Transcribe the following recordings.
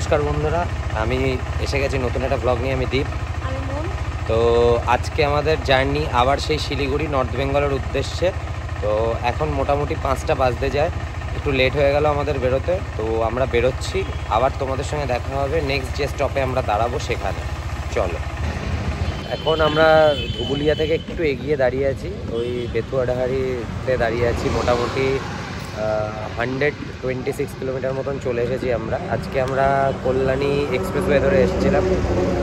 নমস্কার বন্ধুরা, আমি এসে গেছি নতুন একটা ব্লগ নিয়ে। আমি দীপ। তো আজকে আমাদের জার্নি আবার সেই শিলিগুড়ি নর্থ বেঙ্গলের উদ্দেশ্যে। তো এখন মোটামুটি 5টা বাজতে যায়, একটু লেট হয়ে গেল আমাদের বেরোতে। তো আমরা বেরোচ্ছি, আবার তোমাদের সঙ্গে দেখা হবে নেক্সট যে স্টপে আমরা দাঁড়াবো সেখানে। চলো, এখন আমরা ধুবুলিয়া থেকে একটু এগিয়ে দাঁড়িয়ে আছি, ওই বেথুয়াডাহারিতে দাঁড়িয়ে আছি। মোটামুটি 126 কিলোমিটার মতন চলে এসেছি আমরা। আজকে আমরা কল্যাণী এক্সপ্রেসওয়ে ধরে এসেছিলাম।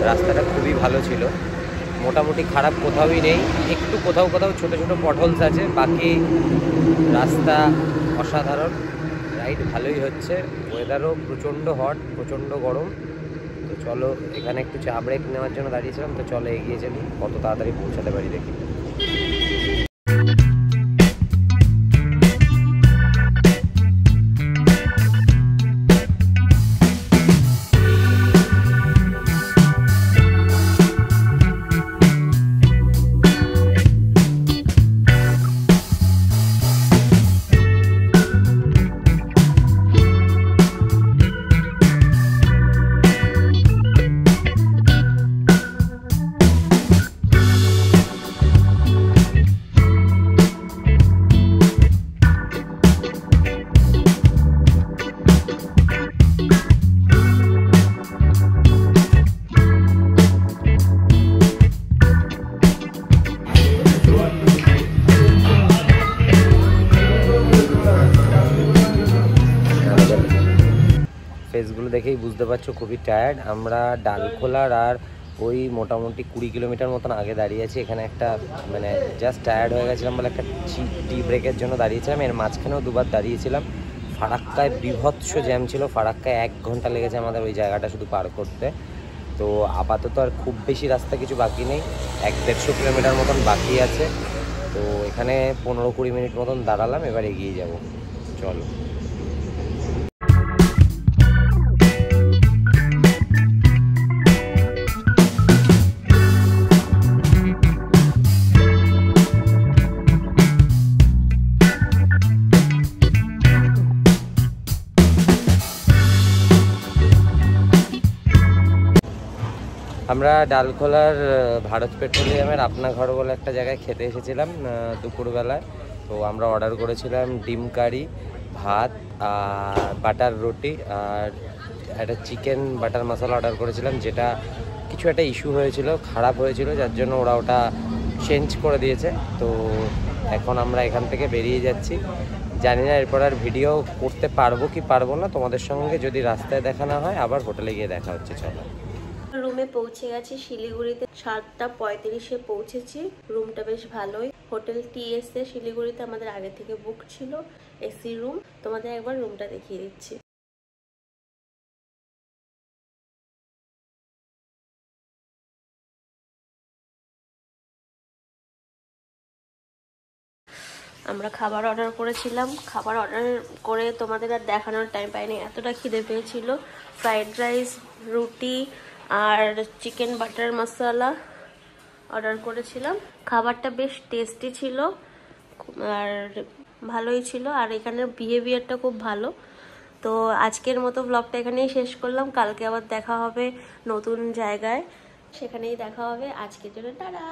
রাস্তাটা খুবই ভালো ছিল, মোটামুটি খারাপ কোথাওই নেই। একটু কোথাও কোথাও ছোটো ছোটো পটহোলস আছে, বাকি রাস্তা অসাধারণ। রাইড ভালোই হচ্ছে, ওয়েদারও প্রচণ্ড হট, প্রচণ্ড গরম। তো চলো, এখানে একটু চা ব্রেক নেওয়ার জন্য দাঁড়িয়েছিলাম। তো চলো এগিয়ে চলি, কত তাড়াতাড়ি পৌঁছাতে পারি দেখি। ফেসগুলো দেখেই বুঝতে পারছো খুবই টায়ার্ড। আমরা ডালখোলার আর ওই মোটামুটি 20 কিলোমিটার মতন আগে দাঁড়িয়ে আছি। এখানে একটা মানে জাস্ট টায়ার্ড হয়ে গেছিলাম বলে একটা টি ব্রেকের জন্য দাঁড়িয়েছিলাম। এর মাঝখানেও দুবার দাঁড়িয়েছিলাম। ফারাক্কায় বিভৎস জ্যাম ছিল, ফারাক্কায় 1 ঘন্টা লেগেছে আমাদের ওই জায়গাটা শুধু পার করতে। তো আপাতত আর খুব বেশি রাস্তা কিছু বাকি নেই, 100-150 কিলোমিটার মতন বাকি আছে। তো এখানে 15-20 মিনিট মতন দাঁড়ালাম, এবার এগিয়ে যাব। চলো। আমরা ডালখোলার ভারত পেট্রোলিয়ামের আপনা ঘর বলে একটা জায়গায় খেতে এসেছিলাম দুপুরবেলায়। তো আমরা অর্ডার করেছিলাম ডিম কারি, ভাত আর বাটার রুটি আর একটা চিকেন বাটার মশলা অর্ডার করেছিলাম, যেটা কিছু একটা ইস্যু হয়েছিল, খারাপ হয়েছিল, যার জন্য ওরা ওটা চেঞ্জ করে দিয়েছে। তো এখন আমরা এখান থেকে বেরিয়ে যাচ্ছি। জানি না এরপর আর ভিডিও করতে পারবো কি পারবো না, তোমাদের সঙ্গে যদি রাস্তায় দেখা না হয় আবার হোটেলে গিয়ে দেখা হচ্ছে। চলো। রুমে পৌঁছে গেছি শিলিগুড়িতে, 7:35-এ পৌঁছেছি। রুমটা বেশ ভালোই, হোটেল TSA শিলিগুড়িতে আমাদের আগে থেকে বুক ছিল, এসি রুম। তোমাদের একবার রুমটা দেখিয়ে দিচ্ছি। আমরা খাবার অর্ডার করেছিলাম, খাবার অর্ডার করে তোমাদের আর দেখানোর টাইম পাইনি, এতটা খিদে পেয়েছিল। ফ্রাইড রাইস, রুটি আর চিকেন বাটার মশলা অর্ডার করেছিলাম। খাবারটা বেশ টেস্টি ছিল আর ভালোই ছিল, আর এখানের বিহেভিয়ারটা খুব ভালো। তো আজকের মতো ব্লগটা এখানেই শেষ করলাম। কালকে আবার দেখা হবে নতুন জায়গায়, সেখানেই দেখা হবে। আজকের জন্য টাটা।